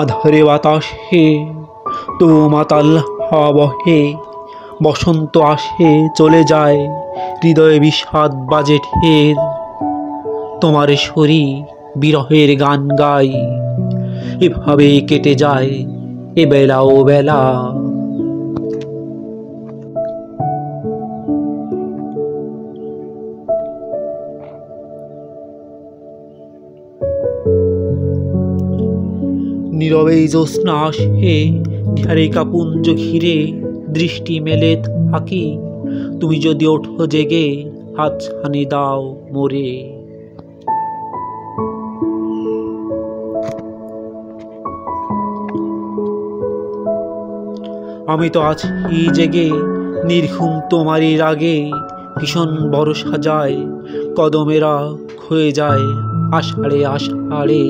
আধারে বাতাসে তবু মাতাল হাওয়া বহে, বসন্ত আসে চলে যায়, হৃদয়ে বিষাদ বাজে ঢের। তোমার শরী বিরহের গান গাই, এভাবেই কেটে যায় এ বেলা ও বেলা। নীরবেই জ্যোৎস্না আসে, নিহারিকা পুঞ্জ ঘিরে, দৃষ্টি মেলে থাকি, তুমি যদি ওঠো জেগে, হাত ছানি দাও মোরে। আমি তো আছি জেগে, নির্ঘুম তোমারই রাগে, ভীষণ বড় সাজায়, কদমেরা ক্ষয়ে যায় আষাঢ়ে আষাঢ়ে।